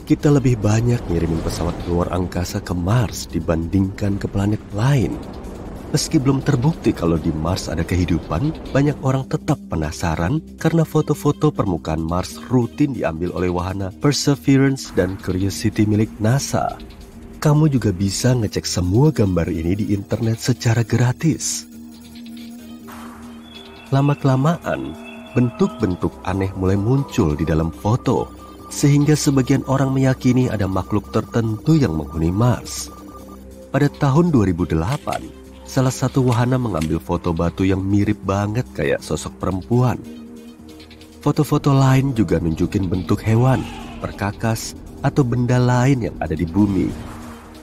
Kita lebih banyak ngirimin pesawat luar angkasa ke Mars dibandingkan ke planet lain. Meski belum terbukti kalau di Mars ada kehidupan, banyak orang tetap penasaran karena foto-foto permukaan Mars rutin diambil oleh wahana Perseverance dan Curiosity milik NASA. Kamu juga bisa ngecek semua gambar ini di internet secara gratis. Lama-kelamaan, bentuk-bentuk aneh mulai muncul di dalam foto, sehingga sebagian orang meyakini ada makhluk tertentu yang menghuni Mars. Pada tahun 2008, salah satu wahana mengambil foto batu yang mirip banget kayak sosok perempuan. Foto-foto lain juga nunjukin bentuk hewan, perkakas, atau benda lain yang ada di bumi.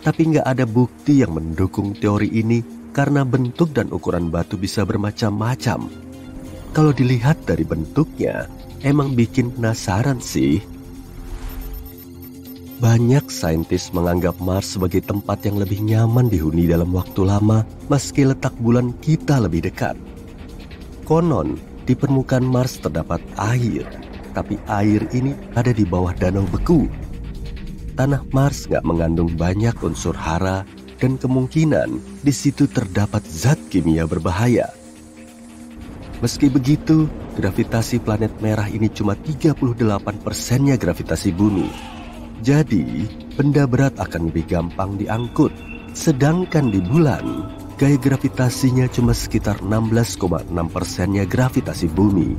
Tapi nggak ada bukti yang mendukung teori ini karena bentuk dan ukuran batu bisa bermacam-macam. Kalau dilihat dari bentuknya, emang bikin penasaran sih. Banyak saintis menganggap Mars sebagai tempat yang lebih nyaman dihuni dalam waktu lama meski letak bulan kita lebih dekat. Konon, di permukaan Mars terdapat air, tapi air ini ada di bawah danau beku. Tanah Mars nggak mengandung banyak unsur hara dan kemungkinan di situ terdapat zat kimia berbahaya. Meski begitu, gravitasi planet merah ini cuma 38%-nya gravitasi bumi. Jadi, benda berat akan lebih gampang diangkut. Sedangkan di bulan, gaya gravitasinya cuma sekitar 16,6%-nya gravitasi bumi.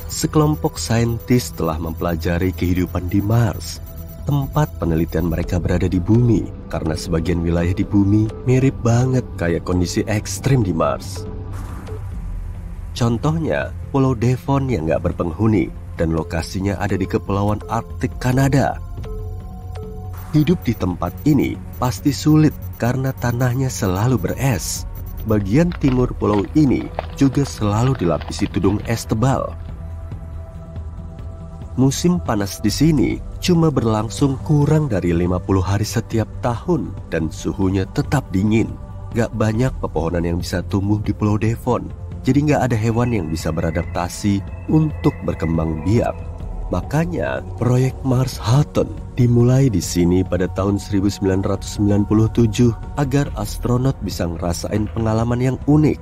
Sekelompok saintis telah mempelajari kehidupan di Mars. Tempat penelitian mereka berada di bumi, karena sebagian wilayah di bumi mirip banget kayak kondisi ekstrim di Mars. Contohnya, Pulau Devon yang nggak berpenghuni, dan lokasinya ada di Kepulauan Arktik Kanada. Hidup di tempat ini pasti sulit karena tanahnya selalu beres. Bagian timur pulau ini juga selalu dilapisi tudung es tebal. Musim panas di sini cuma berlangsung kurang dari 50 hari setiap tahun dan suhunya tetap dingin. Gak banyak pepohonan yang bisa tumbuh di Pulau Devon. Jadi nggak ada hewan yang bisa beradaptasi untuk berkembang biak. Makanya proyek Mars Halton dimulai di sini pada tahun 1997 agar astronot bisa ngerasain pengalaman yang unik.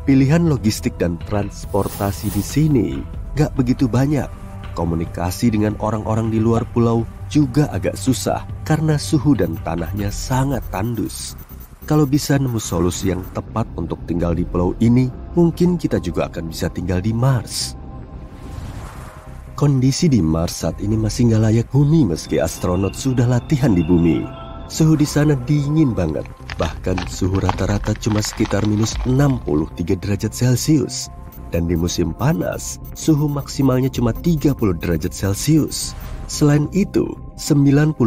Pilihan logistik dan transportasi di sini nggak begitu banyak. Komunikasi dengan orang-orang di luar pulau juga agak susah karena suhu dan tanahnya sangat tandus. Kalau bisa nemu solusi yang tepat untuk tinggal di pulau ini, mungkin kita juga akan bisa tinggal di Mars. Kondisi di Mars saat ini masih nggak layak huni meski astronot sudah latihan di bumi. Suhu di sana dingin banget, bahkan suhu rata-rata cuma sekitar minus 63 derajat Celcius. Dan di musim panas, suhu maksimalnya cuma 30 derajat Celcius. Selain itu, 95,3%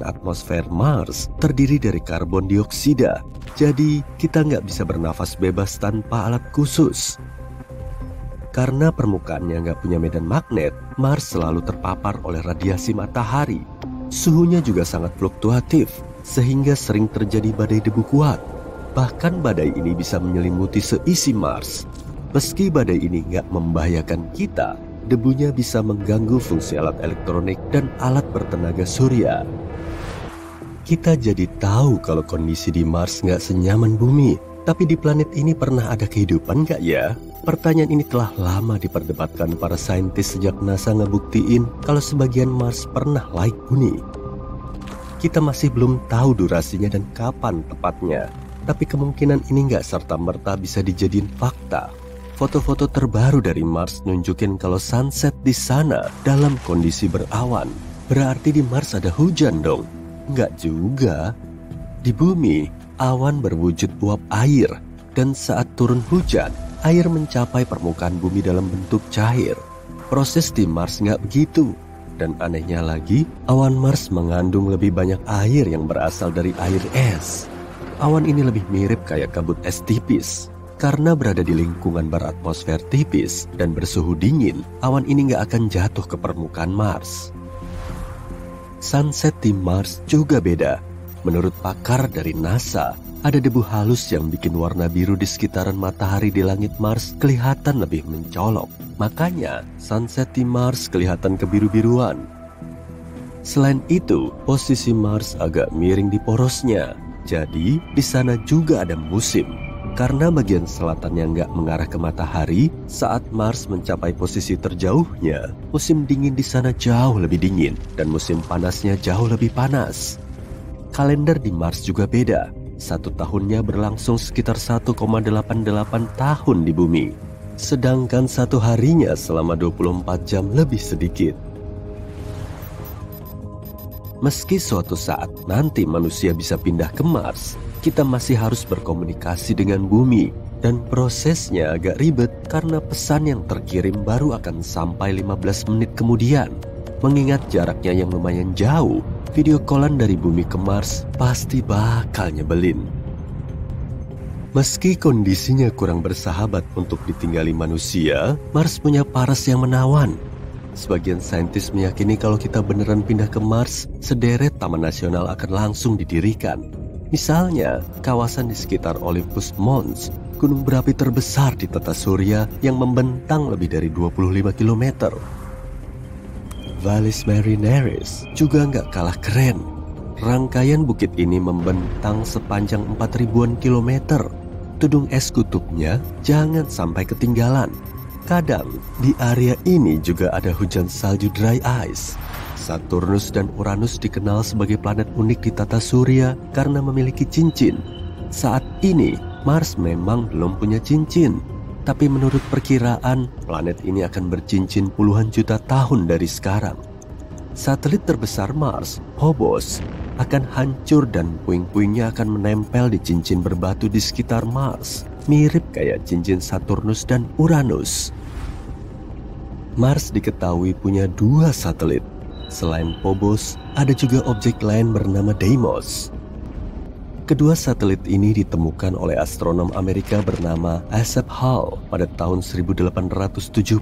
atmosfer Mars terdiri dari karbon dioksida. Jadi, kita nggak bisa bernafas bebas tanpa alat khusus. Karena permukaannya nggak punya medan magnet, Mars selalu terpapar oleh radiasi matahari. Suhunya juga sangat fluktuatif, sehingga sering terjadi badai debu kuat. Bahkan badai ini bisa menyelimuti seisi Mars. Meski badai ini nggak membahayakan kita, debunya bisa mengganggu fungsi alat elektronik dan alat bertenaga surya. Kita jadi tahu kalau kondisi di Mars nggak senyaman bumi. Tapi di planet ini pernah ada kehidupan nggak ya? Pertanyaan ini telah lama diperdebatkan para saintis sejak NASA ngebuktiin kalau sebagian Mars pernah laik huni. Kita masih belum tahu durasinya dan kapan tepatnya. Tapi kemungkinan ini nggak serta-merta bisa dijadiin fakta. Foto-foto terbaru dari Mars nunjukin kalau sunset di sana dalam kondisi berawan. Berarti di Mars ada hujan dong? Nggak juga. Di bumi, awan berwujud uap air. Dan saat turun hujan, air mencapai permukaan bumi dalam bentuk cair. Proses di Mars nggak begitu. Dan anehnya lagi, awan Mars mengandung lebih banyak air yang berasal dari air es. Awan ini lebih mirip kayak kabut es tipis. Karena berada di lingkungan beratmosfer tipis dan bersuhu dingin, awan ini nggak akan jatuh ke permukaan Mars. Sunset di Mars juga beda. Menurut pakar dari NASA, Ada debu halus yang bikin warna biru di sekitaran matahari di langit Mars kelihatan lebih mencolok. Makanya, sunset di Mars kelihatan kebiru-biruan. Selain itu, posisi Mars agak miring di porosnya. Jadi, di sana juga ada musim. Karena bagian selatan yang nggak mengarah ke matahari, saat Mars mencapai posisi terjauhnya, musim dingin di sana jauh lebih dingin dan musim panasnya jauh lebih panas. Kalender di Mars juga beda. Satu tahunnya berlangsung sekitar 1,88 tahun di bumi. Sedangkan satu harinya selama 24 jam lebih sedikit. Meski suatu saat nanti manusia bisa pindah ke Mars, kita masih harus berkomunikasi dengan bumi. Dan prosesnya agak ribet karena pesan yang terkirim baru akan sampai 15 menit kemudian. Mengingat jaraknya yang lumayan jauh, video callan dari bumi ke Mars pasti bakal nyebelin. Meski kondisinya kurang bersahabat untuk ditinggali manusia, Mars punya paras yang menawan. Sebagian saintis meyakini kalau kita beneran pindah ke Mars, sederet taman nasional akan langsung didirikan. Misalnya, kawasan di sekitar Olympus Mons, gunung berapi terbesar di tata surya yang membentang lebih dari 25 km. Valles Marineris juga nggak kalah keren. Rangkaian bukit ini membentang sepanjang 4.000-an kilometer. Tudung es kutubnya jangan sampai ketinggalan. Kadang di area ini juga ada hujan salju dry ice. Saturnus dan Uranus dikenal sebagai planet unik di tata surya karena memiliki cincin. Saat ini Mars memang belum punya cincin. Tapi menurut perkiraan, planet ini akan bercincin puluhan juta tahun dari sekarang. Satelit terbesar Mars, Phobos, akan hancur dan puing-puingnya akan menempel di cincin berbatu di sekitar Mars. Mirip kayak cincin Saturnus dan Uranus. Mars diketahui punya 2 satelit. Selain Phobos, ada juga objek lain bernama Deimos. Kedua satelit ini ditemukan oleh astronom Amerika bernama Asaph Hall pada tahun 1877.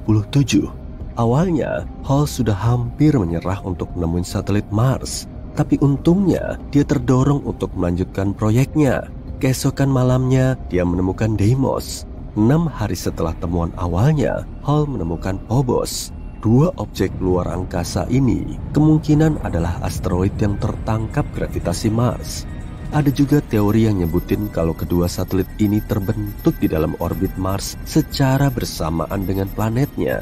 Awalnya, Hall sudah hampir menyerah untuk menemuin satelit Mars. Tapi untungnya, dia terdorong untuk melanjutkan proyeknya. Keesokan malamnya, dia menemukan Deimos. 6 hari setelah temuan awalnya, Hall menemukan Phobos. 2 objek luar angkasa ini kemungkinan adalah asteroid yang tertangkap gravitasi Mars. Ada juga teori yang nyebutin kalau kedua satelit ini terbentuk di dalam orbit Mars secara bersamaan dengan planetnya.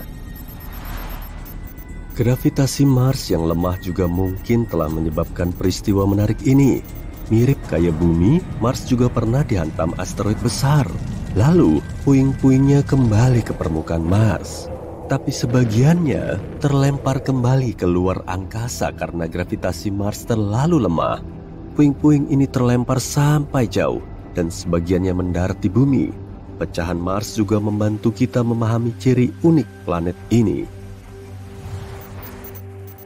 Gravitasi Mars yang lemah juga mungkin telah menyebabkan peristiwa menarik ini. Mirip kayak bumi, Mars juga pernah dihantam asteroid besar. Lalu, puing-puingnya kembali ke permukaan Mars. Tapi sebagiannya terlempar kembali ke luar angkasa karena gravitasi Mars terlalu lemah. Puing-puing ini terlempar sampai jauh dan sebagiannya mendarat di bumi. Pecahan Mars juga membantu kita memahami ciri unik planet ini.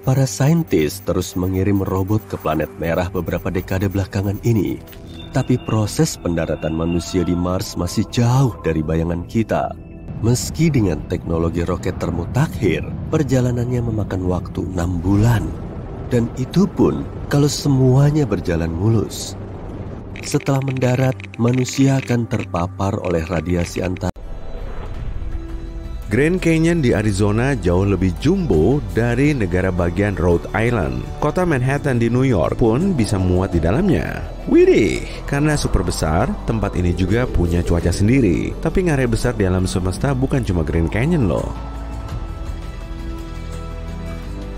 Para saintis terus mengirim robot ke planet merah beberapa dekade belakangan ini. Tapi proses pendaratan manusia di Mars masih jauh dari bayangan kita. Meski dengan teknologi roket termutakhir, perjalanannya memakan waktu 6 bulan. Dan itu pun kalau semuanya berjalan mulus. Setelah mendarat, manusia akan terpapar oleh radiasi antara. Grand Canyon di Arizona jauh lebih jumbo dari negara bagian Rhode Island. Kota Manhattan di New York pun bisa muat di dalamnya. Widih, karena super besar, tempat ini juga punya cuaca sendiri. Tapi ngarai besar di alam semesta bukan cuma Grand Canyon loh.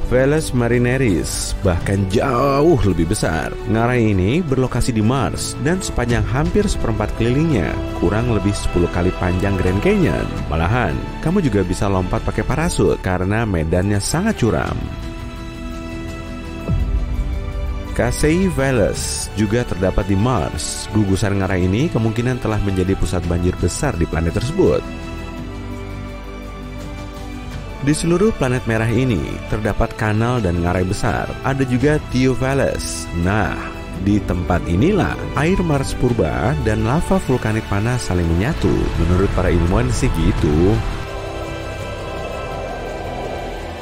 Valles Marineris bahkan jauh lebih besar. Ngarai ini berlokasi di Mars dan sepanjang hampir seperempat kelilingnya, kurang lebih 10 kali panjang Grand Canyon. Malahan, kamu juga bisa lompat pakai parasut karena medannya sangat curam. Casey Valles juga terdapat di Mars. Gugusan ngarai ini kemungkinan telah menjadi pusat banjir besar di planet tersebut. Di seluruh planet merah ini terdapat kanal dan ngarai besar. Ada juga Theo Valles. Nah, di tempat inilah air Mars purba dan lava vulkanik panas saling menyatu. Menurut para ilmuwan sih gitu.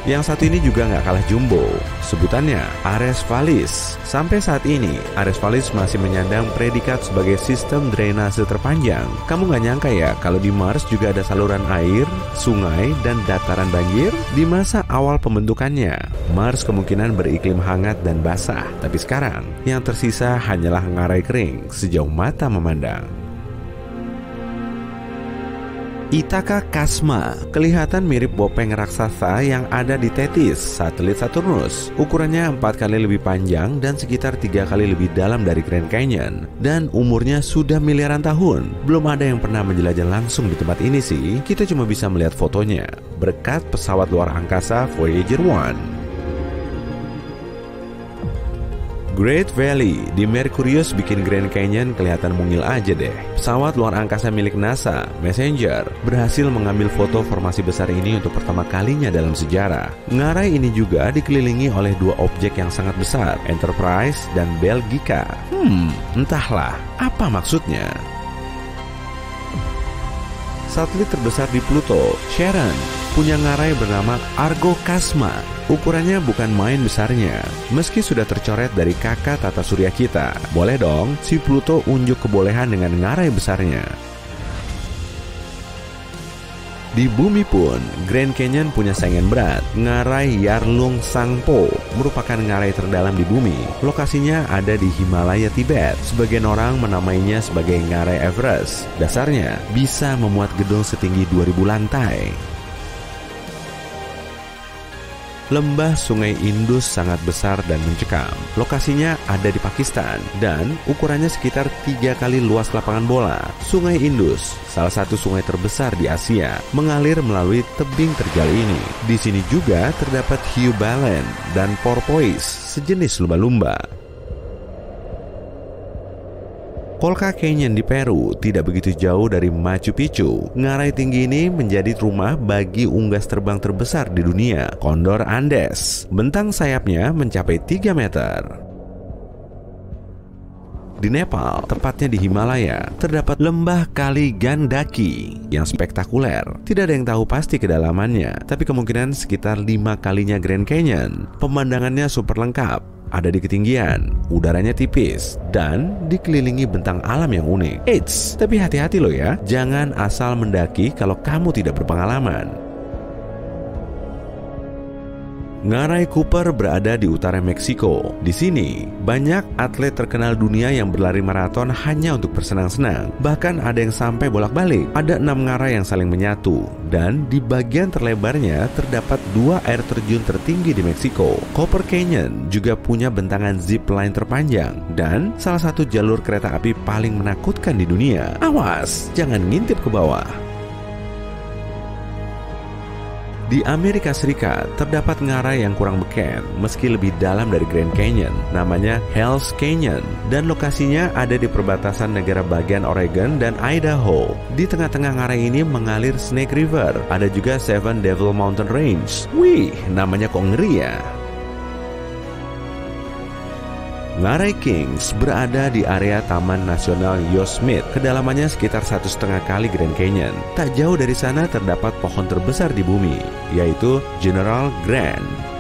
Yang satu ini juga nggak kalah jumbo, sebutannya Ares Vallis. Sampai saat ini, Ares Vallis masih menyandang predikat sebagai sistem drainase terpanjang. Kamu nggak nyangka ya kalau di Mars juga ada saluran air, sungai, dan dataran banjir? Di masa awal pembentukannya, Mars kemungkinan beriklim hangat dan basah. Tapi sekarang, yang tersisa hanyalah ngarai kering sejauh mata memandang. Ithaka Kasma kelihatan mirip bopeng raksasa yang ada di Tethys, satelit Saturnus. Ukurannya 4 kali lebih panjang dan sekitar 3 kali lebih dalam dari Grand Canyon. Dan umurnya sudah miliaran tahun. Belum ada yang pernah menjelajah langsung di tempat ini sih. Kita cuma bisa melihat fotonya berkat pesawat luar angkasa Voyager 1. Great Valley di Mercurius bikin Grand Canyon kelihatan mungil aja deh. Pesawat luar angkasa milik NASA, Messenger, berhasil mengambil foto formasi besar ini untuk pertama kalinya dalam sejarah. Ngarai ini juga dikelilingi oleh dua objek yang sangat besar, Enterprise dan Belgica. Entahlah, apa maksudnya? Satelit terbesar di Pluto, Charon, punya ngarai bernama Argo Kasma. Ukurannya bukan main besarnya. Meski sudah tercoret dari kakak tata surya kita, boleh dong si Pluto unjuk kebolehan dengan ngarai besarnya. Di bumi pun, Grand Canyon punya saingan berat. Ngarai Yarlung Sangpo merupakan ngarai terdalam di bumi. Lokasinya ada di Himalaya, Tibet. Sebagian orang menamainya sebagai ngarai Everest. Dasarnya bisa memuat gedung setinggi 2000 lantai. Lembah Sungai Indus sangat besar dan mencekam. Lokasinya ada di Pakistan dan ukurannya sekitar 3 kali luas lapangan bola. Sungai Indus, salah satu sungai terbesar di Asia, mengalir melalui tebing terjal ini. Di sini juga terdapat hiu balen dan porpoise, sejenis lumba-lumba. Colca Canyon di Peru tidak begitu jauh dari Machu Picchu. Ngarai tinggi ini menjadi rumah bagi unggas terbang terbesar di dunia, Condor Andes. Bentang sayapnya mencapai 3 meter. Di Nepal, tepatnya di Himalaya, terdapat lembah kali Gandaki yang spektakuler. Tidak ada yang tahu pasti kedalamannya, tapi kemungkinan sekitar 5 kalinya Grand Canyon. Pemandangannya super lengkap. Ada di ketinggian, udaranya tipis, dan dikelilingi bentang alam yang unik. Eits, tapi hati-hati loh ya, jangan asal mendaki kalau kamu tidak berpengalaman. Ngarai Cooper berada di utara Meksiko. Di sini, banyak atlet terkenal dunia yang berlari maraton hanya untuk bersenang-senang. Bahkan ada yang sampai bolak-balik. Ada 6 ngarai yang saling menyatu. Dan di bagian terlebarnya terdapat 2 air terjun tertinggi di Meksiko. Cooper Canyon juga punya bentangan zip line terpanjang. Dan salah satu jalur kereta api paling menakutkan di dunia. Awas, jangan ngintip ke bawah. Di Amerika Serikat, terdapat ngarai yang kurang beken meski lebih dalam dari Grand Canyon. Namanya Hell's Canyon dan lokasinya ada di perbatasan negara bagian Oregon dan Idaho. Di tengah-tengah ngarai ini mengalir Snake River. Ada juga Seven Devil Mountain Range. Wih, namanya kok ngeri ya. Ngarai Kings berada di area Taman Nasional Yosemite. Kedalamannya sekitar 1,5 kali Grand Canyon. Tak jauh dari sana terdapat pohon terbesar di bumi, yaitu General Grant.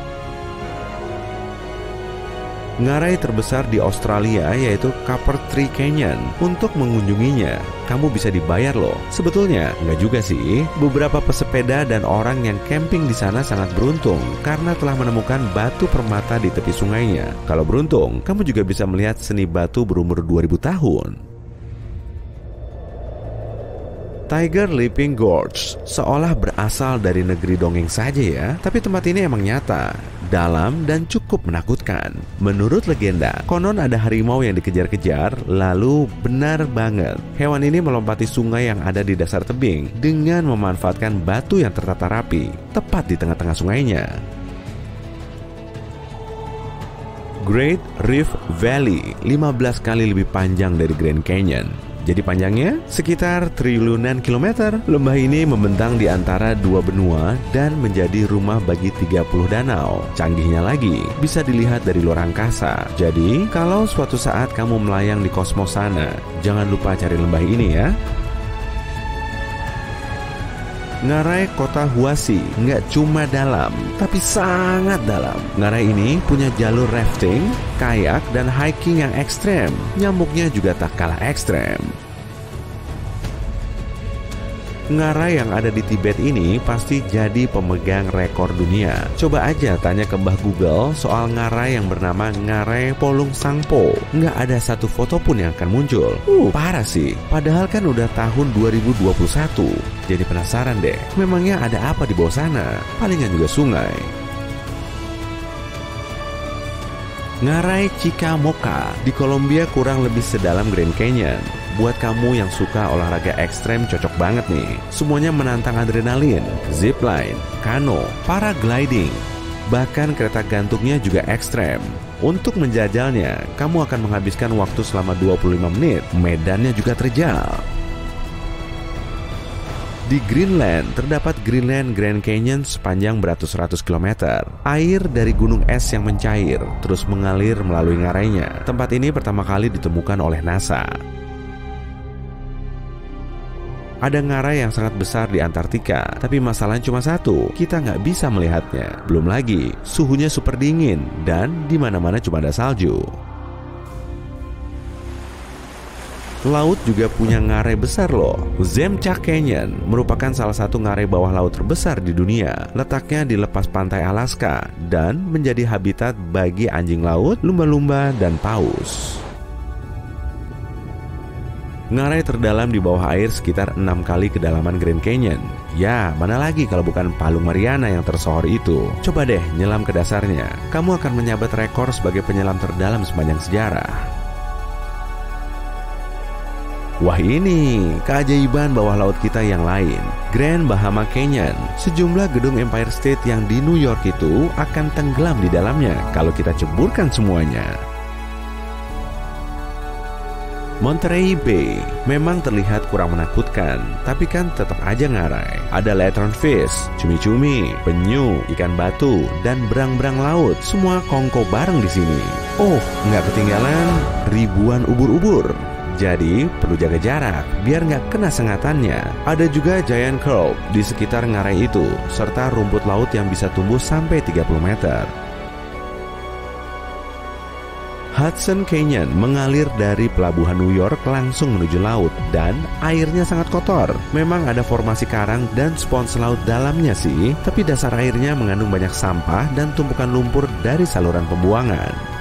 Ngarai terbesar di Australia yaitu Copper Tree Canyon. Untuk mengunjunginya, kamu bisa dibayar loh. Sebetulnya, enggak juga sih. Beberapa pesepeda dan orang yang camping di sana sangat beruntung karena telah menemukan batu permata di tepi sungainya. Kalau beruntung, kamu juga bisa melihat seni batu berumur 2000 tahun. Tiger Leaping Gorge seolah berasal dari negeri dongeng saja ya, tapi tempat ini emang nyata, dalam dan cukup menakutkan. Menurut legenda, konon ada harimau yang dikejar-kejar, lalu benar banget. Hewan ini melompati sungai yang ada di dasar tebing dengan memanfaatkan batu yang tertata rapi, tepat di tengah-tengah sungainya. Great Rift Valley 15 kali lebih panjang dari Grand Canyon. Jadi panjangnya sekitar triliunan kilometer. Lembah ini membentang di antara 2 benua dan menjadi rumah bagi 30 danau. Canggihnya lagi, bisa dilihat dari luar angkasa. Jadi, kalau suatu saat kamu melayang di kosmos sana, jangan lupa cari lembah ini ya. Ngarai kota Huasi nggak cuma dalam, tapi sangat dalam. Ngarai ini punya jalur rafting, kayak, dan hiking yang ekstrem. Nyamuknya juga tak kalah ekstrem. Ngarai yang ada di Tibet ini pasti jadi pemegang rekor dunia. Coba aja tanya ke Mbah Google soal ngarai yang bernama Ngarai Polung Sangpo. Nggak ada satu foto pun yang akan muncul. Parah sih. Padahal kan udah tahun 2021. Jadi penasaran deh, memangnya ada apa di bawah sana? Palingan juga sungai. Ngarai Chicamoca di Kolombia kurang lebih sedalam Grand Canyon. Buat kamu yang suka olahraga ekstrem cocok banget nih. Semuanya menantang adrenalin, zipline, kano, paragliding, bahkan kereta gantungnya juga ekstrem. Untuk menjajalnya, kamu akan menghabiskan waktu selama 25 menit. Medannya juga terjal. Di Greenland, terdapat Greenland Grand Canyon sepanjang beratus-ratus kilometer. Air dari gunung es yang mencair, terus mengalir melalui ngarainya. Tempat ini pertama kali ditemukan oleh NASA. Ada ngarai yang sangat besar di Antartika, tapi masalahnya cuma satu, kita nggak bisa melihatnya. Belum lagi, suhunya super dingin, dan di mana-mana cuma ada salju. Laut juga punya ngarai besar loh. Zemchak Canyon merupakan salah satu ngarai bawah laut terbesar di dunia. Letaknya di lepas pantai Alaska dan menjadi habitat bagi anjing laut, lumba-lumba, dan paus. Ngarai terdalam di bawah air sekitar 6 kali kedalaman Grand Canyon. Ya, mana lagi kalau bukan Palung Mariana yang tersohor itu. Coba deh nyelam ke dasarnya. Kamu akan menyabat rekor sebagai penyelam terdalam sepanjang sejarah. Wah, ini keajaiban bawah laut kita yang lain, Grand Bahama Canyon. Sejumlah gedung Empire State yang di New York itu akan tenggelam di dalamnya kalau kita ceburkan semuanya. Monterey Bay memang terlihat kurang menakutkan, tapi kan tetap aja ngarai. Ada lanternfish, cumi-cumi, penyu, ikan batu, dan berang-berang laut. Semua kongko bareng di sini. Oh, nggak ketinggalan ribuan ubur-ubur. Jadi perlu jaga jarak biar nggak kena sengatannya. Ada juga giant carp di sekitar ngarai itu, serta rumput laut yang bisa tumbuh sampai 30 meter. Hudson Canyon mengalir dari pelabuhan New York langsung menuju laut dan airnya sangat kotor. Memang ada formasi karang dan spons laut dalamnya sih, tapi dasar airnya mengandung banyak sampah dan tumpukan lumpur dari saluran pembuangan.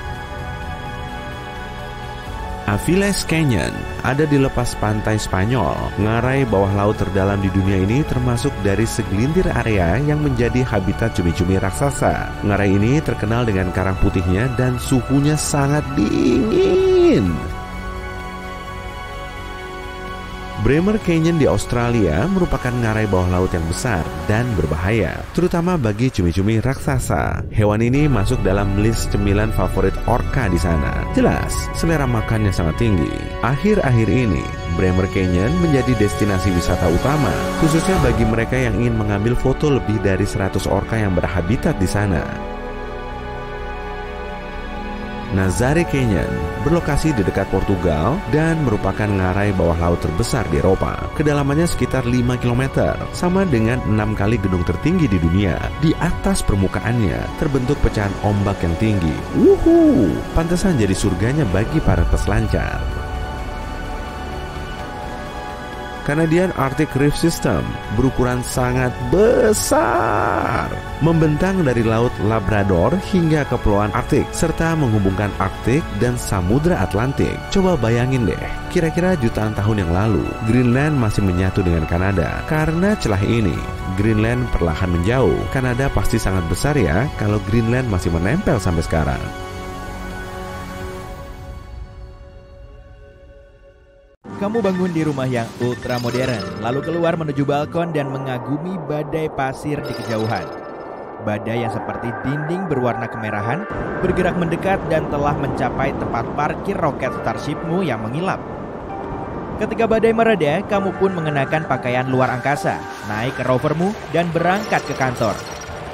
Aviles Canyon ada di lepas pantai Spanyol. Ngarai bawah laut terdalam di dunia ini termasuk dari segelintir area yang menjadi habitat cumi-cumi raksasa. Ngarai ini terkenal dengan karang putihnya dan suhunya sangat dingin. Bremer Canyon di Australia merupakan ngarai bawah laut yang besar dan berbahaya, terutama bagi cumi-cumi raksasa. Hewan ini masuk dalam list cemilan favorit orca di sana. Jelas, selera makannya sangat tinggi. Akhir-akhir ini, Bremer Canyon menjadi destinasi wisata utama, khususnya bagi mereka yang ingin mengambil foto lebih dari 100 orca yang berhabitat di sana. Nazare Canyon berlokasi di dekat Portugal dan merupakan ngarai bawah laut terbesar di Eropa. Kedalamannya sekitar 5 km, sama dengan 6 kali gedung tertinggi di dunia. Di atas permukaannya terbentuk pecahan ombak yang tinggi. Pantesan jadi surganya bagi para peselancar. Canadian Arctic Reef System berukuran sangat besar, membentang dari Laut Labrador hingga Kepulauan Arktik, serta menghubungkan Arktik dan Samudra Atlantik. Coba bayangin deh, kira-kira jutaan tahun yang lalu, Greenland masih menyatu dengan Kanada. Karena celah ini, Greenland perlahan menjauh. Kanada pasti sangat besar ya, kalau Greenland masih menempel sampai sekarang. Kamu bangun di rumah yang ultra modern, lalu keluar menuju balkon dan mengagumi badai pasir di kejauhan. Badai yang seperti dinding berwarna kemerahan, bergerak mendekat dan telah mencapai tempat parkir roket Starshipmu yang mengilap. Ketika badai mereda, kamu pun mengenakan pakaian luar angkasa, naik ke rovermu dan berangkat ke kantor.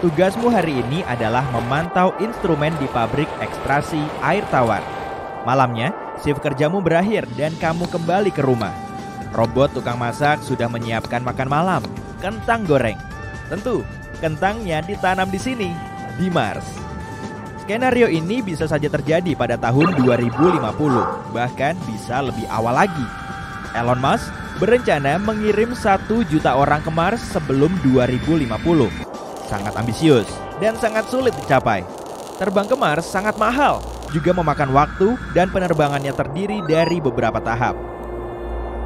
Tugasmu hari ini adalah memantau instrumen di pabrik ekstraksi air tawar. Malamnya, shift kerjamu berakhir dan kamu kembali ke rumah. Robot tukang masak sudah menyiapkan makan malam. kentang goreng. Tentu, kentangnya ditanam di sini, di Mars. Skenario ini bisa saja terjadi pada tahun 2050, bahkan bisa lebih awal lagi. Elon Musk berencana mengirim 1 juta orang ke Mars sebelum 2050. Sangat ambisius dan sangat sulit dicapai. Terbang ke Mars sangat mahal, juga memakan waktu dan penerbangannya terdiri dari beberapa tahap.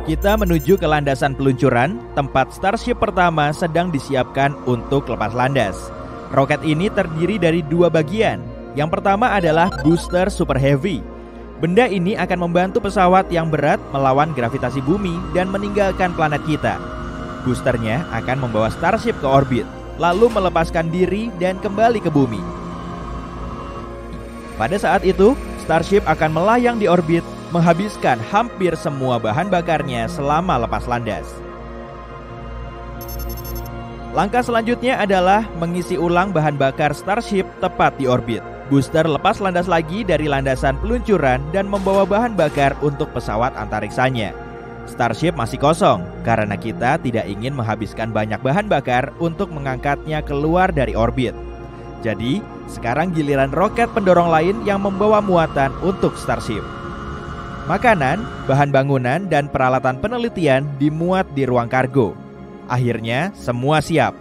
Kita menuju ke landasan peluncuran, tempat Starship pertama sedang disiapkan untuk lepas landas. Roket ini terdiri dari 2 bagian. Yang pertama adalah booster super heavy. Benda ini akan membantu pesawat yang berat melawan gravitasi bumi dan meninggalkan planet kita. Boosternya akan membawa Starship ke orbit, lalu melepaskan diri dan kembali ke bumi. Pada saat itu, Starship akan melayang di orbit, menghabiskan hampir semua bahan bakarnya selama lepas landas. Langkah selanjutnya adalah mengisi ulang bahan bakar Starship tepat di orbit. Booster lepas landas lagi dari landasan peluncuran dan membawa bahan bakar untuk pesawat antariksanya. Starship masih kosong karena kita tidak ingin menghabiskan banyak bahan bakar untuk mengangkatnya keluar dari orbit. Jadi, sekarang giliran roket pendorong lain yang membawa muatan untuk Starship. Makanan, bahan bangunan, dan peralatan penelitian dimuat di ruang kargo. Akhirnya, semua siap.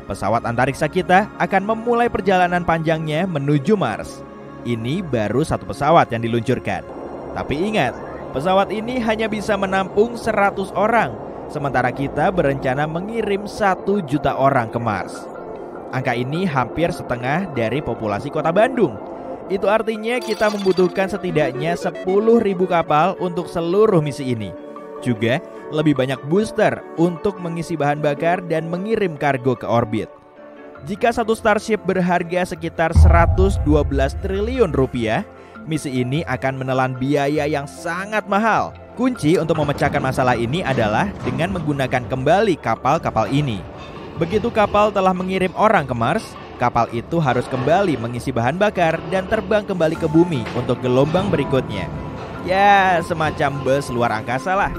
Pesawat antariksa kita akan memulai perjalanan panjangnya menuju Mars. Ini baru 1 pesawat yang diluncurkan. Tapi ingat, pesawat ini hanya bisa menampung 100 orang, sementara kita berencana mengirim 1 juta orang ke Mars. Angka ini hampir setengah dari populasi kota Bandung. Itu artinya kita membutuhkan setidaknya 10.000 kapal untuk seluruh misi ini. Juga lebih banyak booster untuk mengisi bahan bakar dan mengirim kargo ke orbit. Jika satu Starship berharga sekitar 112 triliun rupiah, misi ini akan menelan biaya yang sangat mahal. Kunci untuk memecahkan masalah ini adalah dengan menggunakan kembali kapal-kapal ini. Begitu kapal telah mengirim orang ke Mars, kapal itu harus kembali mengisi bahan bakar dan terbang kembali ke bumi untuk gelombang berikutnya. Ya, semacam bus luar angkasa lah.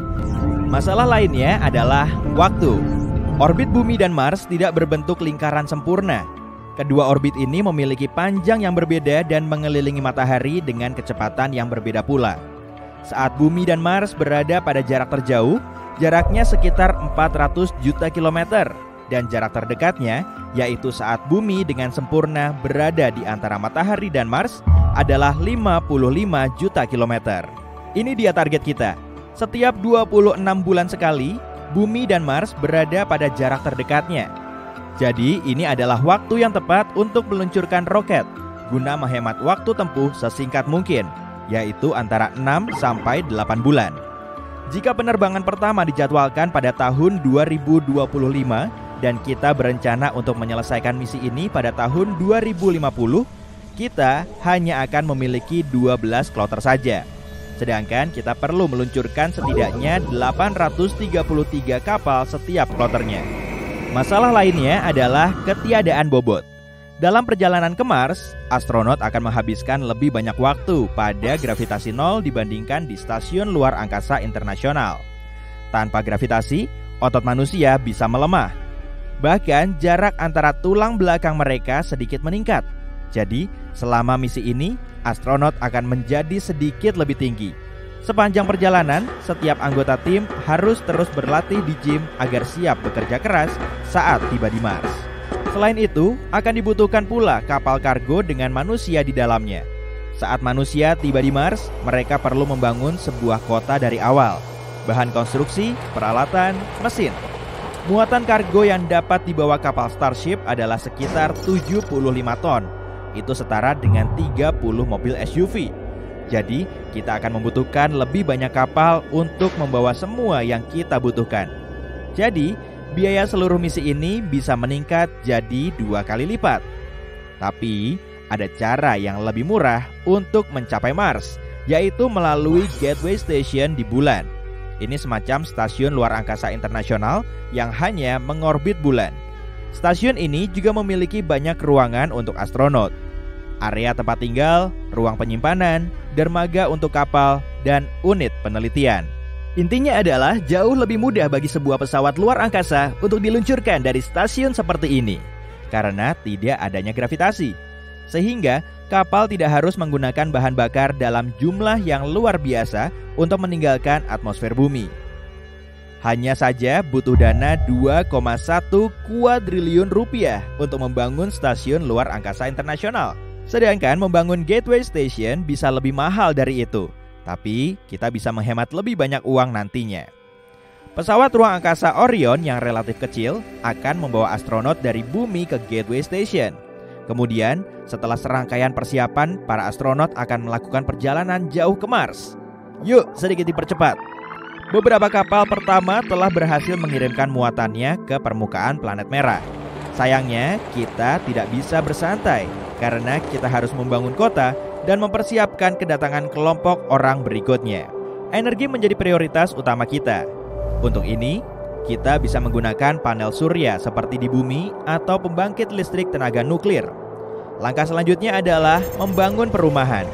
Masalah lainnya adalah waktu. Orbit bumi dan Mars tidak berbentuk lingkaran sempurna. Kedua orbit ini memiliki panjang yang berbeda dan mengelilingi matahari dengan kecepatan yang berbeda pula. Saat bumi dan Mars berada pada jarak terjauh, jaraknya sekitar 400 juta kilometer. Dan jarak terdekatnya, yaitu saat bumi dengan sempurna berada di antara matahari dan Mars, adalah 55 juta kilometer. Ini dia target kita. Setiap 26 bulan sekali, bumi dan Mars berada pada jarak terdekatnya. Jadi ini adalah waktu yang tepat untuk meluncurkan roket, guna menghemat waktu tempuh sesingkat mungkin, yaitu antara 6 sampai 8 bulan. Jika penerbangan pertama dijadwalkan pada tahun 2025, dan kita berencana untuk menyelesaikan misi ini pada tahun 2050, kita hanya akan memiliki 12 kloter saja. Sedangkan kita perlu meluncurkan setidaknya 833 kapal setiap kloternya. Masalah lainnya adalah ketiadaan bobot. Dalam perjalanan ke Mars, astronot akan menghabiskan lebih banyak waktu pada gravitasi nol dibandingkan di Stasiun Luar Angkasa Internasional. Tanpa gravitasi, otot manusia bisa melemah. Bahkan jarak antara tulang belakang mereka sedikit meningkat. Jadi, selama misi ini, astronot akan menjadi sedikit lebih tinggi. Sepanjang perjalanan, setiap anggota tim harus terus berlatih di gym agar siap bekerja keras saat tiba di Mars. Selain itu, akan dibutuhkan pula kapal kargo dengan manusia di dalamnya. Saat manusia tiba di Mars, mereka perlu membangun sebuah kota dari awal. Bahan konstruksi, peralatan, mesin. Muatan kargo yang dapat dibawa kapal Starship adalah sekitar 75 ton. Itu setara dengan 30 mobil SUV. Jadi, kita akan membutuhkan lebih banyak kapal untuk membawa semua yang kita butuhkan. Jadi, biaya seluruh misi ini bisa meningkat jadi 2 kali lipat. Tapi, ada cara yang lebih murah untuk mencapai Mars, yaitu melalui Gateway Station di bulan. Ini semacam stasiun luar angkasa internasional yang hanya mengorbit bulan. Stasiun ini juga memiliki banyak ruangan untuk astronot, area tempat tinggal, ruang penyimpanan, dermaga untuk kapal, dan unit penelitian. Intinya adalah jauh lebih mudah bagi sebuah pesawat luar angkasa untuk diluncurkan dari stasiun seperti ini karena tidak adanya gravitasi. Sehingga kapal tidak harus menggunakan bahan bakar dalam jumlah yang luar biasa untuk meninggalkan atmosfer bumi. Hanya saja butuh dana 2,1 kuadriliun rupiah untuk membangun stasiun luar angkasa internasional. Sedangkan membangun gateway station bisa lebih mahal dari itu. Tapi kita bisa menghemat lebih banyak uang nantinya. Pesawat ruang angkasa Orion yang relatif kecil akan membawa astronot dari bumi ke gateway station. Kemudian setelah serangkaian persiapan, para astronot akan melakukan perjalanan jauh ke Mars. Yuk sedikit dipercepat. Beberapa kapal pertama telah berhasil mengirimkan muatannya ke permukaan planet merah. Sayangnya kita tidak bisa bersantai karena kita harus membangun kota dan mempersiapkan kedatangan kelompok orang berikutnya. Energi menjadi prioritas utama kita. Untuk ini, kita bisa menggunakan panel surya seperti di bumi atau pembangkit listrik tenaga nuklir. Langkah selanjutnya adalah membangun perumahan.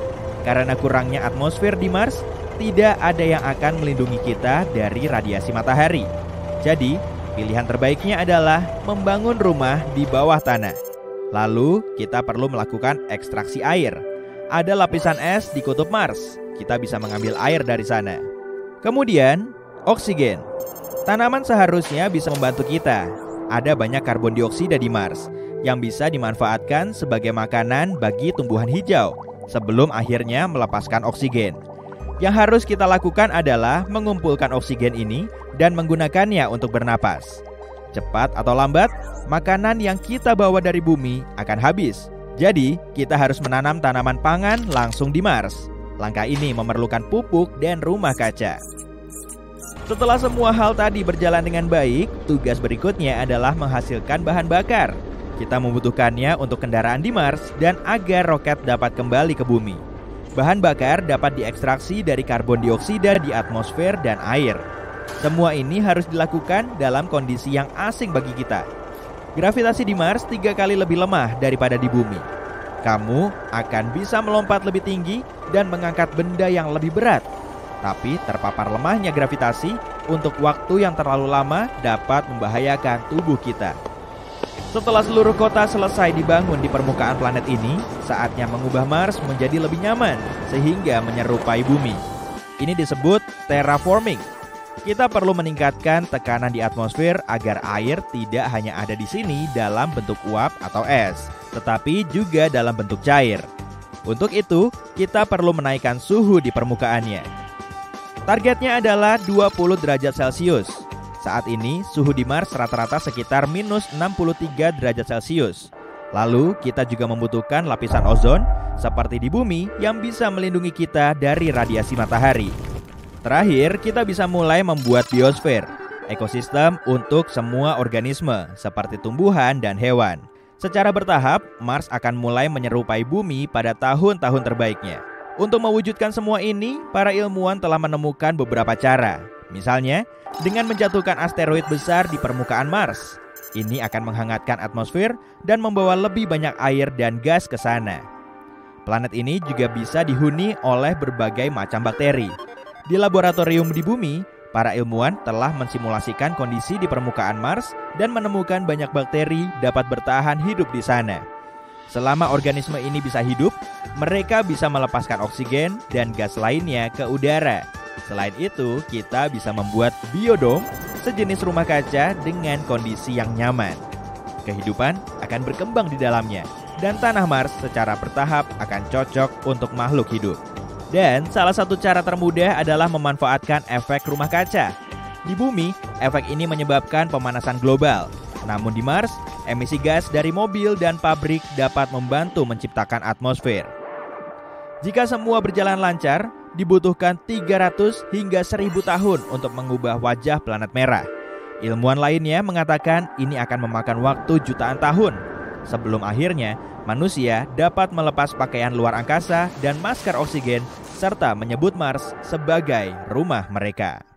Karena kurangnya atmosfer di Mars, tidak ada yang akan melindungi kita dari radiasi matahari. Jadi, pilihan terbaiknya adalah membangun rumah di bawah tanah. Lalu, kita perlu melakukan ekstraksi air. Ada lapisan es di kutub Mars. Kita bisa mengambil air dari sana. Kemudian, oksigen. Tanaman seharusnya bisa membantu kita. Ada banyak karbon dioksida di Mars yang bisa dimanfaatkan sebagai makanan bagi tumbuhan hijau sebelum akhirnya melepaskan oksigen. Yang harus kita lakukan adalah mengumpulkan oksigen ini dan menggunakannya untuk bernapas. Cepat atau lambat, makanan yang kita bawa dari bumi akan habis. Jadi, kita harus menanam tanaman pangan langsung di Mars. Langkah ini memerlukan pupuk dan rumah kaca. Setelah semua hal tadi berjalan dengan baik, tugas berikutnya adalah menghasilkan bahan bakar. Kita membutuhkannya untuk kendaraan di Mars dan agar roket dapat kembali ke bumi. Bahan bakar dapat diekstraksi dari karbon dioksida di atmosfer dan air. Semua ini harus dilakukan dalam kondisi yang asing bagi kita. Gravitasi di Mars 3 kali lebih lemah daripada di bumi. Kamu akan bisa melompat lebih tinggi dan mengangkat benda yang lebih berat. Tapi terpapar lemahnya gravitasi untuk waktu yang terlalu lama dapat membahayakan tubuh kita. Setelah seluruh kota selesai dibangun di permukaan planet ini, saatnya mengubah Mars menjadi lebih nyaman sehingga menyerupai bumi. Ini disebut terraforming. Kita perlu meningkatkan tekanan di atmosfer agar air tidak hanya ada di sini dalam bentuk uap atau es, tetapi juga dalam bentuk cair. Untuk itu, kita perlu menaikkan suhu di permukaannya. Targetnya adalah 20 derajat Celcius. Saat ini, suhu di Mars rata-rata sekitar minus 63 derajat Celcius. Lalu, kita juga membutuhkan lapisan ozon seperti di bumi yang bisa melindungi kita dari radiasi matahari. Terakhir, kita bisa mulai membuat biosfer, ekosistem untuk semua organisme seperti tumbuhan dan hewan. Secara bertahap, Mars akan mulai menyerupai bumi pada tahun-tahun terbaiknya. Untuk mewujudkan semua ini, para ilmuwan telah menemukan beberapa cara. Misalnya, dengan menjatuhkan asteroid besar di permukaan Mars. Ini akan menghangatkan atmosfer dan membawa lebih banyak air dan gas ke sana. Planet ini juga bisa dihuni oleh berbagai macam bakteri. Di laboratorium di bumi, para ilmuwan telah mensimulasikan kondisi di permukaan Mars dan menemukan banyak bakteri dapat bertahan hidup di sana. Selama organisme ini bisa hidup, mereka bisa melepaskan oksigen dan gas lainnya ke udara. Selain itu, kita bisa membuat biodome, sejenis rumah kaca dengan kondisi yang nyaman. Kehidupan akan berkembang di dalamnya, dan tanah Mars secara bertahap akan cocok untuk makhluk hidup. Dan salah satu cara termudah adalah memanfaatkan efek rumah kaca. Di bumi, efek ini menyebabkan pemanasan global. Namun di Mars, emisi gas dari mobil dan pabrik dapat membantu menciptakan atmosfer. Jika semua berjalan lancar, dibutuhkan 300 hingga 1000 tahun untuk mengubah wajah planet merah. Ilmuwan lainnya mengatakan ini akan memakan waktu jutaan tahun. Sebelum akhirnya, manusia dapat melepas pakaian luar angkasa dan masker oksigen serta menyebut Mars sebagai rumah mereka.